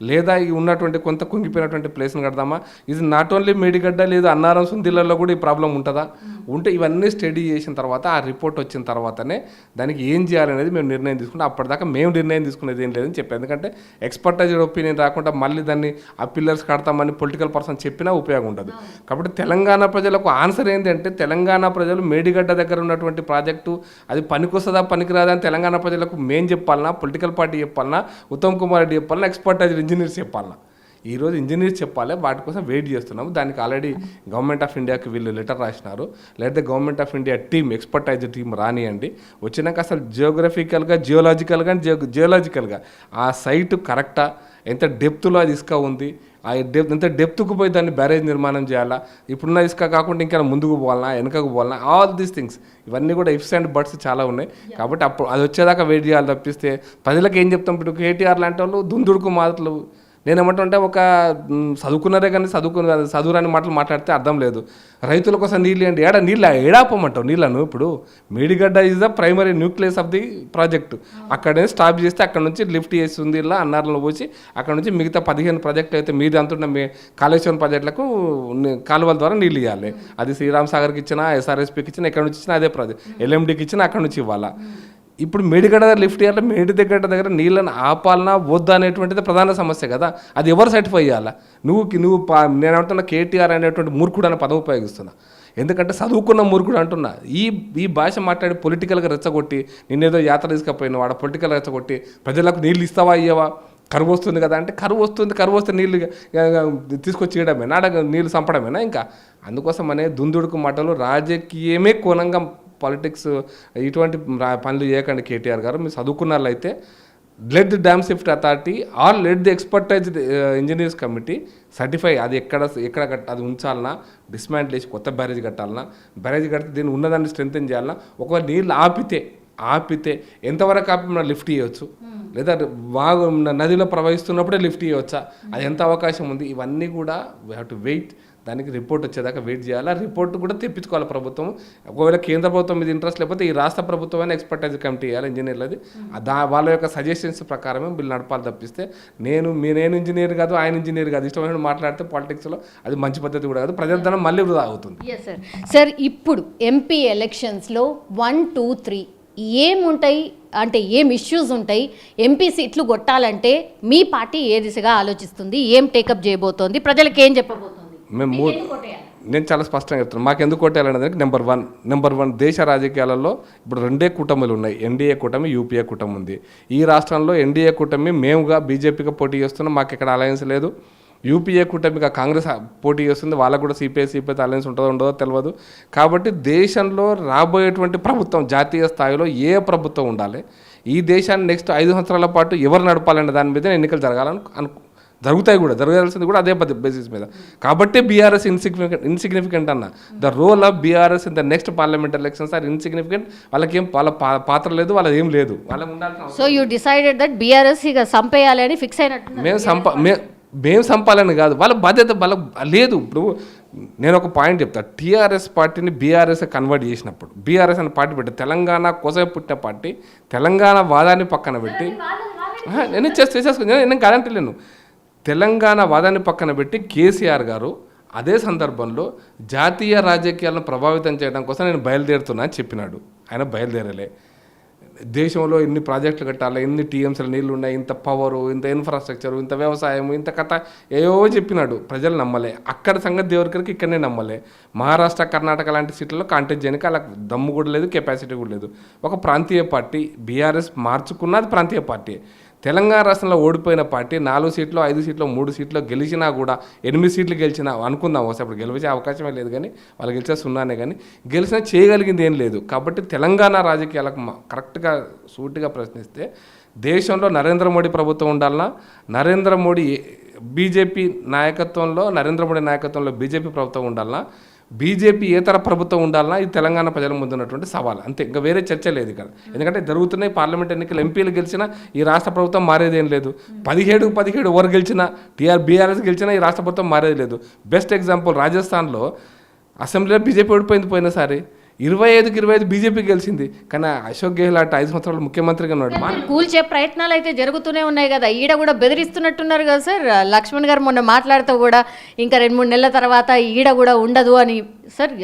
లేదా ఈ ఉన్నటువంటి కొంత కుంగిపోయినటువంటి ప్లేస్ని కడదామా? ఇది నాట్ ఓన్లీ మేడిగడ్డ, లేదు అన్నారం సుందిళ్ళలో కూడా ఈ ప్రాబ్లం ఉంటుందా? ఉంటే ఇవన్నీ స్టడీ చేసిన తర్వాత ఆ రిపోర్ట్ వచ్చిన తర్వాతనే దానికి ఏం చేయాలనేది మేము నిర్ణయం తీసుకుంటాం. అప్పటిదాకా మేము నిర్ణయం తీసుకునేది ఏం లేదని చెప్పాను. ఎందుకంటే ఎక్స్పర్టైజ్డ్ ఒపీనియన్ రాకుండా మళ్ళీ దాన్ని ఆ పిల్లర్స్ కడతామని పొలిటికల్ పర్సన్ చెప్పినా ఉపయోగం ఉండదు. కాబట్టి తెలంగాణ ప్రజలకు ఆన్సర్ ఏంటి అంటే, తెలంగాణ ప్రజలు మేడిగడ్డ దగ్గర ఉన్నటువంటి ప్రాజెక్టు అది పనికొస్తుందా పనికిరాదా తెలంగాణ ప్రజలకు మేము చెప్పాలన్నా, పొలిటికల్ పార్టీ చెప్పాలన్నా, ఉత్తమ్ కుమార్ రెడ్డి చెప్పాలన్నా, ఎక్స్పర్టైజ్డ్ ఇంజనీర్స్ చెప్పాలన్నా? ఈరోజు ఇంజనీర్స్ చెప్పాలి, వాటి కోసం వెయిట్ చేస్తున్నాము. దానికి ఆల్రెడీ గవర్నమెంట్ ఆఫ్ ఇండియాకి వీళ్ళు లెటర్ రాసినారు. లేదా government of India team, expertised team రానియండి. వచ్చినాక అసలు జియోగ్రఫికల్గా, జియోలాజికల్గా ఆ సైటు కరెక్టా, ఎంత డెప్త్లో అది ఇసుక ఉంది, ఆ ఎంత డెప్త్కు పోయి దాన్ని బ్యారేజ్ నిర్మాణం చేయాలా, ఇప్పుడున్న ఇసుక కాకుండా ఇంకా ముందుకు పోవాలన్నా, వెనకకు పోవాలన్నా, ఆల్ దీస్ థింగ్స్ ఇవన్నీ కూడా ఇఫ్స్ అండ్ బట్స్ చాలా ఉన్నాయి. కాబట్టి అప్పుడు అది వచ్చేదాకా వెయిట్ చేయాలి తప్పిస్తే ప్రజలకు ఏం చెప్తాం? ఇప్పుడు కేటీఆర్ లాంటి వాళ్ళు దుందుడుకు మాటలు, నేనేమంటుంటే ఒక చదువుకున్నారే కానీ చదువురాని మాటలు మాట్లాడితే అర్థం లేదు. రైతుల కోసం నీళ్ళు ఏంటి, ఏడాపమంటావు నీళ్ళను? ఇప్పుడు Medigadda is the primary nucleus of the project. అక్కడే స్టాప్ చేస్తే అక్కడ నుంచి లిఫ్ట్ చేస్తుంది, ఇలా అన్నారంలో పోసి అక్కడ నుంచి మిగతా 15 ప్రాజెక్టులు అయితే మీరు అంటున్న కాళేశ్వరం ప్రాజెక్టులకు కాలువల ద్వారా నీళ్ళు ఇవ్వాలి. అది శ్రీరామ్ సాగర్కి ఇచ్చినా, ఎస్ఆర్ఎస్పీకి ఇచ్చినా, ఎక్కడి నుంచి ఇచ్చినా అదే ప్రాజెక్ట్, ఎల్ఎండికి ఇచ్చినా అక్కడ నుంచి ఇవ్వాలా. ఇప్పుడు మేడిగడ్డ దగ్గర లిఫ్ట్ చేయాలి, మేడిగడ్డ దగ్గర నీళ్ళని ఆపాలనా వద్దా అనేటువంటిది ప్రధాన సమస్య కదా. అది ఎవరు సర్టిఫై చేయాలా? నువ్వు నేను అంటున్నా కేటీఆర్ అనేటువంటి మూర్ఖుడు అనే పదవి ఉపయోగిస్తున్నా. ఎందుకంటే చదువుకున్న మూర్ఖుడు అంటున్నా. ఈ భాష మాట్లాడి పొలిటికల్గా రెచ్చగొట్టి, నిన్నేదో యాత్ర తీసుకపోయినా వాడు పొలిటికల్ రెచ్చగొట్టి ప్రజలకు నీళ్ళు ఇస్తావా ఇయ్యవా, కరువు వస్తుంది కదా అంటే, కరువు వస్తే నీళ్ళు తీసుకొచ్చి ఇవ్వడమేనా, నీళ్ళు చంపడమేనా? ఇంకా అందుకోసమనే దుందుడుకు మాటలు రాజకీయమే కోణంగా పాలిటిక్స్ ఇటువంటి పనులు చేయకండి కేటీఆర్ గారు. మీరు చదువుకున్న వాళ్ళైతే let the dam safety authority or let the expertise engineers committee certify అది ఎక్కడ అది ఉంచాలన్నా, డిస్మాంటిల్ చేసి కొత్త బ్యారేజ్ కట్టాలన్నా, బ్యారేజ్ కడితే దీన్ని ఉన్నదాన్ని స్ట్రెంథెన్ చేయాలన్నా, ఒకవేళ నీళ్ళు ఆపితే ఎంతవరకు ఆపి మనం లిఫ్ట్ ఇవ్వచ్చు, లేదా బాగా నదిలో ప్రవహిస్తున్నప్పుడే లిఫ్ట్ ఇవ్వచ్చా, అది ఎంత అవకాశం ఉంది, ఇవన్నీ కూడా వీ హ్యావ్ టు వెయిట్. దానికి రిపోర్ట్ వచ్చేదాకా వెయిట్ చేయాలి. ఆ రిపోర్ట్ కూడా తెప్పించుకోవాలి ప్రభుత్వం. ఒకవేళ కేంద్ర ప్రభుత్వం మీద ఇంట్రెస్ట్ లేకపోతే ఈ రాష్ట్ర ప్రభుత్వమైన ఎక్స్పర్టైజ్ కమిటీ చేయాలి ఇంజనీర్లది. వాళ్ళ యొక్క సజెషన్స్ ప్రకారమే బిల్లు నడపాలి తప్పిస్తే నేను ఇంజనీర్ కాదు, ఆయన ఇంజనీర్ కాదు, ఇష్టమైన మాట్లాడితే పాలిటిక్స్లో అది మంచి పద్ధతి కూడా కాదు. ప్రజాధనం మళ్ళీ వృధా అవుతుంది. సార్ ఇప్పుడు ఎంపీ ఎలక్షన్స్లో 1, 2, 3 ఏముంటాయి అంటే ఏం ఇష్యూస్ ఉంటాయి? ఎంపీ సీట్లు కొట్టాలంటే మీ పార్టీ ఏ దిశగా ఆలోచిస్తుంది, ఏం టేకప్ చేయబోతోంది, ప్రజలకు ఏం చెప్పబోతోంది? నేను చాలా స్పష్టంగా చెప్తున్నాను. మాకు ఎందుకు కొట్టాలనేదానికి నెంబర్ వన్ దేశ రాజకీయాలలో ఇప్పుడు 2 కూటమిలు ఉన్నాయి. ఎన్డీఏ కూటమి, యూపీఏ కూటమి ఉంది. ఈ రాష్ట్రంలో ఎన్డీఏ కూటమి మేముగా బీజేపీగా పోటీ చేస్తున్నాం, మాకు ఇక్కడ అలయన్స్ లేదు. యూపీఏ కూటమిగా కాంగ్రెస్ పోటీ చేస్తుంది, వాళ్ళకు కూడా సిపిఐ అలయన్స్ ఉంటుందో ఉండదో తెలియదు. కాబట్టి దేశంలో రాబోయేటువంటి ప్రభుత్వం జాతీయ స్థాయిలో ఏ ప్రభుత్వం ఉండాలి, ఈ దేశాన్ని నెక్స్ట్ 5 సంవత్సరాల పాటు ఎవరు నడపాలనే దాని మీద ఎన్నికలు జరుగుతాయి కూడా, జరగాల్సింది కూడా అదే బేసిస్ మీద. కాబట్టి బీఆర్ఎస్ ఇన్సిగ్నిఫికెంట్ అన్న. The role of BRS in the next parliament elections are insignificant. వాళ్ళకేం వాళ్ళ పాత్ర లేదు, వాళ్ళది ఏం లేదు, వాళ్ళకి ఉండాల్సిన. So you decided that BRS ఇక సంపేయాలి అని ఫిక్స్ అయినట్టు? మేము సంపాలని కాదు, వాళ్ళ బాధ్యత వాళ్ళకు లేదు. ఇప్పుడు నేను ఒక పాయింట్ చెప్తాను. టీఆర్ఎస్ పార్టీని బీఆర్ఎస్ కన్వర్ట్ చేసినప్పుడు, బీఆర్ఎస్ అనే పార్టీ పెట్టి తెలంగాణ కోసం పుట్టిన పార్టీ, తెలంగాణ వాదాన్ని పక్కన పెట్టి నేను చేసేసుకుని నేను కాదంటలేను, తెలంగాణ వాదాన్ని పక్కన పెట్టి కేసీఆర్ గారు అదే సందర్భంలో జాతీయ రాజకీయాలను ప్రభావితం చేయడం కోసం నేను బయలుదేరుతున్నా అని చెప్పినాడు. ఆయన బయలుదేరలే. దేశంలో ఎన్ని ప్రాజెక్టులు కట్టాలి, ఎన్ని టీఎంసీల నీళ్ళు ఉన్నాయి, ఇంత పవరు, ఇంత ఇన్ఫ్రాస్ట్రక్చరు, ఇంత వ్యవసాయం, ఇంత కథ ఏవో చెప్పినాడు. ప్రజలు నమ్మలే. అక్కడ సంగతి దేవుడికి ఇక్కడనే నమ్మలే. మహారాష్ట్ర, కర్ణాటక లాంటి సీట్లలో కాంటెస్ట్ చేయడానికి వాళ్ళకి దమ్ము కూడా లేదు, కెపాసిటీ కూడా లేదు. ఒక ప్రాంతీయ పార్టీ బీఆర్ఎస్ మార్చుకున్నది ప్రాంతీయ పార్టీ. తెలంగాణ రాష్ట్రంలో ఓడిపోయిన పార్టీ 4 సీట్లు, 5 సీట్లు, 3 సీట్లు గెలిచినా కూడా 8 సీట్లు గెలిచినా అనుకుందాం. అప్పుడు గెలిచే అవకాశమే లేదు, కానీ వాళ్ళు గెలిచే 0నే, కానీ గెలిచినా చేయగలిగింది ఏం లేదు. కాబట్టి తెలంగాణ రాజకీయాలకు కరెక్ట్గా సూటిగా ప్రశ్నిస్తే దేశంలో నరేంద్ర మోడీ ప్రభుత్వం ఉండాలన్నా, బీజేపీ నాయకత్వంలో బీజేపీ ప్రభుత్వం ఉండాలన్నా, బీజేపీ ఏతర ప్రభుత్వం ఉండాలన్నా, ఇది తెలంగాణ ప్రజల ముందు ఉన్నటువంటి సవాల్ అంతే. ఇంకా వేరే చర్చ లేదు ఇక్కడ. ఎందుకంటే జరుగుతున్నాయి పార్లమెంట్ ఎన్నికలు, ఎంపీలు గెలిచినా ఈ రాష్ట్ర ప్రభుత్వం మారేదేం లేదు. 17 ఎవరు గెలిచినా, బీఆర్ఎస్ గెలిచినా ఈ రాష్ట్ర ప్రభుత్వం మారేది లేదు. బెస్ట్ ఎగ్జాంపుల్ రాజస్థాన్లో అసెంబ్లీలో బీజేపీ ఓడిపోయింది పోయినసారి, 25 బీజేపీ గెలిచింది. కానీ అశోక్ గెహ్లాట్ 5 సంవత్సరాలు ముఖ్యమంత్రిగా ఉన్నాడు. కూల్చే ప్రయత్నాలు అయితే జరుగుతూనే ఉన్నాయి కదా, ఈడ కూడా బెదిరిస్తున్నట్టున్నారు కదా సార్. లక్ష్మణ్ గారు మొన్న మాట్లాడుతూ కూడా ఇంకా 2-3 నెలల తర్వాత ఈడ కూడా ఉండదు అని. సార్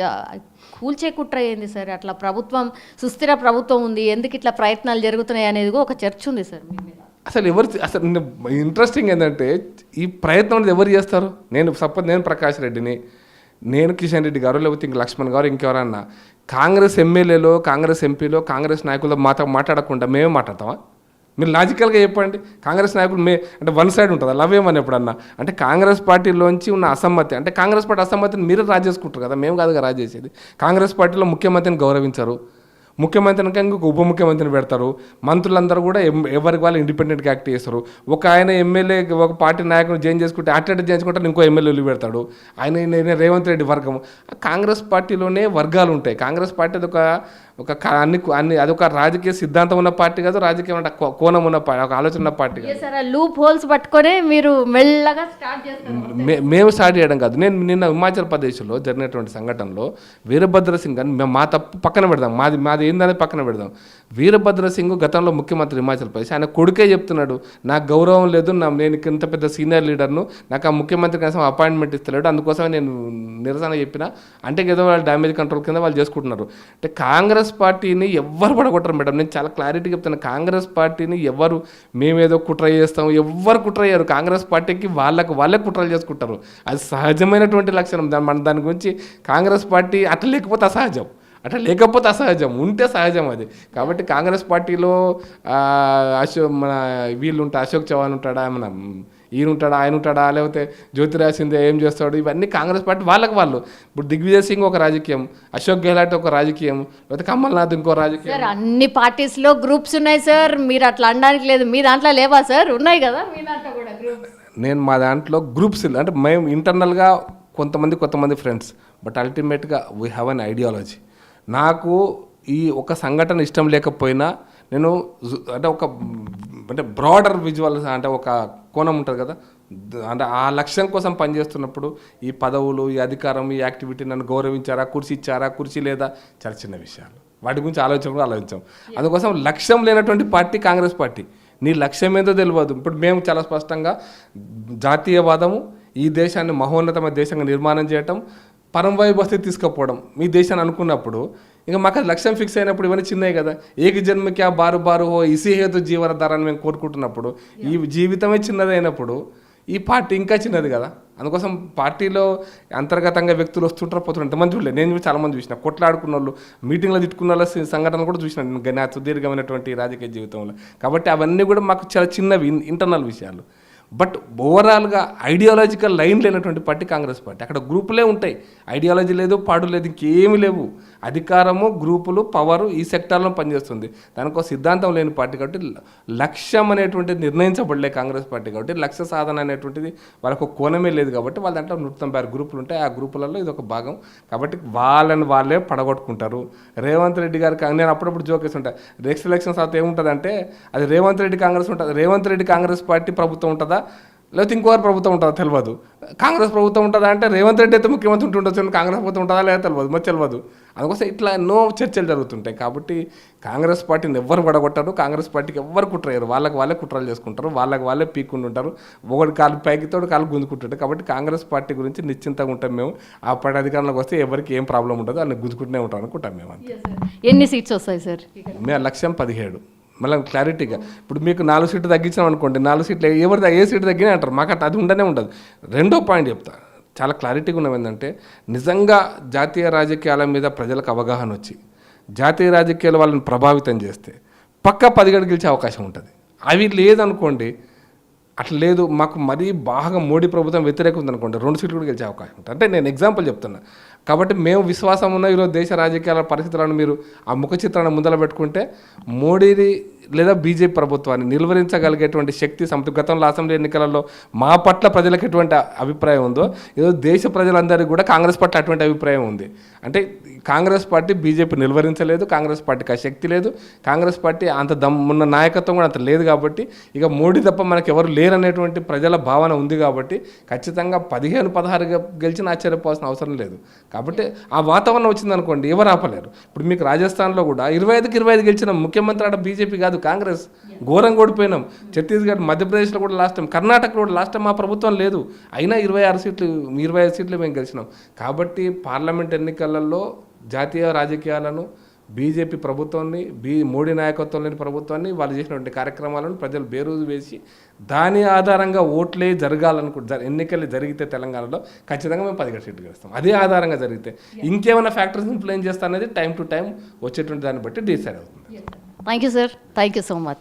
కూల్చే కుట్ర ఏంది సార్? అట్లా ప్రభుత్వం సుస్థిర ప్రభుత్వం ఉంది, ఎందుకు ఇట్లా ప్రయత్నాలు జరుగుతున్నాయి అనేది ఒక చర్చ ఉంది సార్ మీ మీద. అసలు ఇంట్రెస్టింగ్ ఏంటంటే ఈ ప్రయత్నం అనేది ఎవరు చేస్తారు? నేను ప్రకాష్ రెడ్డిని, నేను కిషన్ రెడ్డి గారు, లేకపోతే ఇంక లక్ష్మణ్ గారు, ఇంకెవరన్నా కాంగ్రెస్ ఎమ్మెల్యేలో, కాంగ్రెస్ ఎంపీలో, కాంగ్రెస్ నాయకులతో మాట్లాడకుండా మేమే మాట్లాడతామా? మీరు లాజికల్గా చెప్పండి. కాంగ్రెస్ నాయకులు అంటే వన్ సైడ్ ఉంటుందా? లవ్ ఏమని ఎప్పుడన్నా అంటే కాంగ్రెస్ పార్టీలోంచి ఉన్న అసమ్మతి, అంటే కాంగ్రెస్ పార్టీ అసమ్మతిని మీరు రాజేసుకుంటారు కదా, మేము కాదుగా రాజేసేది. కాంగ్రెస్ పార్టీలో ముఖ్యమంత్రిని గౌరవించరు, ముఖ్యమంత్రిని ఇంకొక ఉప ముఖ్యమంత్రిని పెడతారు, మంత్రులందరూ కూడా ఎవరికి వాళ్ళు ఇండిపెండెంట్గా యాక్ట్ చేస్తారు. ఒక ఆయన ఎమ్మెల్యే ఒక పార్టీ నాయకుడు జాయిన్ చేసుకుంటే అటెండ్ చేసుకుంటే ఇంకో ఎమ్మెల్యేలు పెడతాడు. ఆయన రేవంత్ రెడ్డి వర్గం. కాంగ్రెస్ పార్టీలోనే వర్గాలు ఉంటాయి. కాంగ్రెస్ పార్టీ అదొక రాజకీయ సిద్ధాంతం ఉన్న పార్టీ కాదు, రాజకీయ కోణం ఉన్న పార్టీ, ఒక ఆలోచన ఉన్న పార్టీ కాదు. లూప్ హోల్స్ పట్టుకొని మీరు మెల్లగా స్టార్ట్ చేస్తారు. మేము స్టార్ట్ చేయడం కాదు. నేను నిన్న హిమాచల్ ప్రదేశ్లో జరిగినటువంటి సంఘటనలో వీరభద్ర సింగ్ అని మా తప్పు పక్కన పెడదాం, మాది ఏందనేది పక్కన పెడదాం. వీరభద్ర సింగ్ గతంలో ముఖ్యమంత్రి హిమాచల్ ప్రదేశ్, ఆయన కొడుకే చెప్తున్నాడు నాకు గౌరవం లేదు, నేను ఇంత పెద్ద సీనియర్ లీడర్ను, నాకు ఆ ముఖ్యమంత్రి కోసం అపాయింట్మెంట్ ఇస్తలేడు, అందుకోసమే నేను నిరసన చెప్పిన. అంటే ఏదో వాళ్ళు డ్యామేజ్ కంట్రోల్ కింద వాళ్ళు చేసుకుంటున్నారు. అంటే కాంగ్రెస్ పార్టీని ఎవ్వరు పడగొట్టరు మేడం. నేను చాలా క్లారిటీగా చెప్తాను. కాంగ్రెస్ పార్టీని ఎవరు మేమేదో కుట్ర చేస్తాం, ఎవ్వరు కుట్ర అయ్యారు. కాంగ్రెస్ పార్టీకి వాళ్ళే కుట్రలు చేసుకుంటారు. అది సహజమైనటువంటి లక్షణం. దాని గురించి కాంగ్రెస్ పార్టీ అట్లా లేకపోతే అసహజం. అట్లా లేకపోతే అసహజం, ఉంటే సహజం అది. కాబట్టి కాంగ్రెస్ పార్టీలో మన వీళ్ళు ఉంటా, అశోక్ చవాన్ ఉంటాడా, మన ఈయన ఉంటాడా, ఆయన ఉంటాడా, లేకపోతే జ్యోతిరాజ్ సింధియా ఏం చేస్తాడు, ఇవన్నీ కాంగ్రెస్ పార్టీ వాళ్ళకి వాళ్ళు. ఇప్పుడు దిగ్విజయ్ సింగ్ ఒక రాజకీయం, అశోక్ గెహ్లాట్ ఒక రాజకీయం, లేకపోతే కమల్నాథ్ ఇంకో రాజకీయం. సార్ అన్ని పార్టీస్లో గ్రూప్స్ ఉన్నాయి సార్, మీరు అట్లా అనడానికి లేదు. మీ దాంట్లో లేవా సార్? ఉన్నాయి కదా మీ దాంట్లో కూడా గ్రూప్స్. నేను మా దాంట్లో గ్రూప్స్ అంటే మేము ఇంటర్నల్గా కొంతమంది ఫ్రెండ్స్, బట్ అల్టిమేట్గా వీ హ్యావ్ అన్ ఐడియాలజీ. నాకు ఈ ఒక సంఘటన ఇష్టం లేకపోయినా నేను అంటే బ్రాడర్ విజువల్స్ అంటే ఒక కోణం ఉంటుంది కదా, అంటే ఆ లక్ష్యం కోసం పనిచేస్తున్నప్పుడు ఈ పదవులు, ఈ అధికారం, ఈ యాక్టివిటీ నన్ను గౌరవించారా, కుర్చీ ఇచ్చారా, కుర్చీ లేదా, చాలా చిన్న విషయాలు, వాటి గురించి ఆలోచించాం. అందుకోసం లక్ష్యం లేనటువంటి పార్టీ కాంగ్రెస్ పార్టీ. నీ లక్ష్యం ఏదో తెలియదు. ఇప్పుడు మేము చాలా స్పష్టంగా జాతీయవాదము, ఈ దేశాన్ని మహోన్నతమైన దేశంగా నిర్మాణం చేయటం, పరంవాయి బస్తీ తీసుకుపోవడం మీ దేశాన్ని అనుకున్నప్పుడు, ఇంకా మాకు అది లక్ష్యం ఫిక్స్ అయినప్పుడు ఇవన్నీ చిన్నవి కదా. ఏక జన్మకి ఆ బారు హో ఇసి హేతు జీవనధారాన్ని మేము కోరుకుంటున్నప్పుడు, ఈ జీవితమే చిన్నదైనప్పుడు ఈ పార్టీ ఇంకా చిన్నది కదా. అందుకోసం పార్టీలో అంతర్గతంగా వ్యక్తులు వస్తుంటారు, పోతుంటారు. ఎంతమంది చూడలేదు, నేను చాలామంది చూసిన కొట్లాడుకున్న వాళ్ళు, మీటింగ్లో తిట్టుకున్న వాళ్ళ సంఘటనలు కూడా చూసిన నా సుదీర్ఘమైనటువంటి రాజకీయ జీవితంలో. కాబట్టి అవన్నీ కూడా మాకు చాలా చిన్నవి ఇంటర్నల్ విషయాలు. బట్ ఓవరాల్గా ఐడియాలజికల్ లైన్ లేనటువంటి పార్టీ కాంగ్రెస్ పార్టీ. అక్కడ గ్రూపులే ఉంటాయి, ఐడియాలజీ లేదు, పాడు లేదు, ఇంకేమీ లేవు. అధికారము, గ్రూపులు, పవరు ఈ సెక్టార్లో పనిచేస్తుంది. దానికో సిద్ధాంతం లేని పార్టీ కాబట్టి లక్ష్యం అనేటువంటిది నిర్ణయించబడలే కాంగ్రెస్ పార్టీ. కాబట్టి లక్ష్య సాధన అనేటువంటిది వాళ్ళకు కోణమే లేదు. కాబట్టి వాళ్ళ దాంట్లో 196 గ్రూపులు ఉంటాయి, ఆ గ్రూపులలో ఇది ఒక భాగం. కాబట్టి వాళ్ళే పడగొట్టుకుంటారు. రేవంత్ రెడ్డి గారికి నేను అప్పుడప్పుడు జోకేసి ఉంటాను, నెక్స్ట్ ఎలక్షన్స్ తర్వాత ఏముంటుందంటే అది రేవంత్ రెడ్డి కాంగ్రెస్ ఉంటుంది, రేవంత్ రెడ్డి కాంగ్రెస్ పార్టీ ప్రభుత్వం ఉంటుందా, లేకపోతే ఇంకోవారు ప్రభుత్వం ఉంటుందా తెలియదు. కాంగ్రెస్ ప్రభుత్వం ఉంటుందా అంటే రేవంత్ రెడ్డి అయితే ముఖ్యమంత్రి ఉంటుండొచ్చు, కాంగ్రెస్ ప్రభుత్వం ఉంటుందా లేదా తెలియదు, మరి తెలియదు. అందుకోసం ఇట్లా ఎన్నో చర్చలు జరుగుతుంటాయి. కాబట్టి కాంగ్రెస్ పార్టీని ఎవ్వరు పడగొట్టారు, కాంగ్రెస్ పార్టీకి ఎవ్వరు కుట్రయ్యారు, వాళ్ళే కుట్రలు చేసుకుంటారు, వాళ్ళే పీక్కుంటుంటారు, ఒకటి కాలు పైకి తోడు కాలు గుంజుకుంటుంటారు. కాబట్టి కాంగ్రెస్ పార్టీ గురించి నిశ్చింతగా ఉంటాం మేము. ఆ పార్టీ అధికారంలోకి వస్తే ఎవరికి ఏం ప్రాబ్లం ఉండదు, అన్ని గుంజుకుంటూనే ఉంటాం అనుకుంటాం మేము. ఎన్ని సీట్స్ వస్తాయి సార్? మేము లక్ష్యం 17. మళ్ళీ క్లారిటీగా ఇప్పుడు మీకు 4 సీట్లు తగ్గించాం అనుకోండి, 4 సీట్లు ఏ సీటు తగ్గినా అంటారు, మాకు అట్లా అది ఉండనే ఉండదు. రెండో పాయింట్ చెప్తా, చాలా క్లారిటీగా ఉన్నది ఏంటంటే, నిజంగా జాతీయ రాజకీయాల మీద ప్రజలకు అవగాహన వచ్చి జాతీయ రాజకీయాలు వాళ్ళని ప్రభావితం చేస్తే పక్కా 10 గెలిచే అవకాశం ఉంటుంది. అవి లేదనుకోండి, అట్లా లేదు మాకు మరీ బాగా మోడీ ప్రభుత్వం వ్యతిరేకం ఉందనుకోండి, 2 సీట్లు కూడా గెలిచే అవకాశం ఉంటుంది. అంటే నేను ఎగ్జాంపుల్ చెప్తున్నా. కాబట్టి మేము విశ్వాసం ఉన్న ఈరోజు దేశ రాజకీయాల పరిస్థితులను మీరు ఆ ముఖ చిత్రాన్ని ముందర పెట్టుకుంటే మోడీని లేదా బీజేపీ ప్రభుత్వాన్ని నిలువరించగలిగేటువంటి శక్తి గతంలో అసెంబ్లీ ఎన్నికలలో మా పట్ల ప్రజలకు ఎటువంటి అభిప్రాయం ఉందో ఏదో దేశ ప్రజలందరికీ కూడా కాంగ్రెస్ పట్ల అటువంటి అభిప్రాయం ఉంది. అంటే కాంగ్రెస్ పార్టీ బీజేపీ నిలువరించలేదు, కాంగ్రెస్ పార్టీకి ఆ శక్తి లేదు, కాంగ్రెస్ పార్టీ అంత దమ్మున్న నాయకత్వం కూడా అంత లేదు. కాబట్టి ఇక మోడీ తప్ప మనకు ఎవరు లేరనేటువంటి ప్రజల భావన ఉంది. కాబట్టి ఖచ్చితంగా 15-16 గెలిచిన ఆశ్చర్యపోవాల్సిన అవసరం లేదు. కాబట్టి ఆ వాతావరణం వచ్చిందనుకోండి, ఎవరు ఆపలేరు. ఇప్పుడు మీకు రాజస్థాన్లో కూడా 25కి 25 గెలిచిన ముఖ్యమంత్రి ఆడ బీజేపీ కాదు, కాంగ్రెస్. ఘోరంగా ఓడిపోయినాం. ఛత్తీస్గఢ్, మధ్యప్రదేశ్లో కూడా లాస్ట్ టైం, కర్ణాటకలో కూడా లాస్ట్ టైం మా ప్రభుత్వం లేదు, అయినా 25 సీట్లు మేము గెలిచినాం. కాబట్టి పార్లమెంట్ ఎన్నికలలో జాతీయ రాజకీయాలను, బీజేపీ ప్రభుత్వాన్ని, మోడీ నాయకత్వం లేని ప్రభుత్వాన్ని, వాళ్ళు చేసినటువంటి కార్యక్రమాలను ప్రజలు బేరోజు వేసి దాని ఆధారంగా ఓట్లే ఎన్నికలు జరిగితే తెలంగాణలో ఖచ్చితంగా మేము 17 సీట్లు గెలుస్తాం. అదే ఆధారంగా జరిగితే ఇంకేమైనా ఫ్యాక్టర్స్ ఇన్ఫ్లుయెన్స్ చేస్తా అనేది టైం టు టైం వచ్చేటువంటి దాన్ని బట్టి డిసైడ్ అవుతుంది. Thank you sir, thank you so much.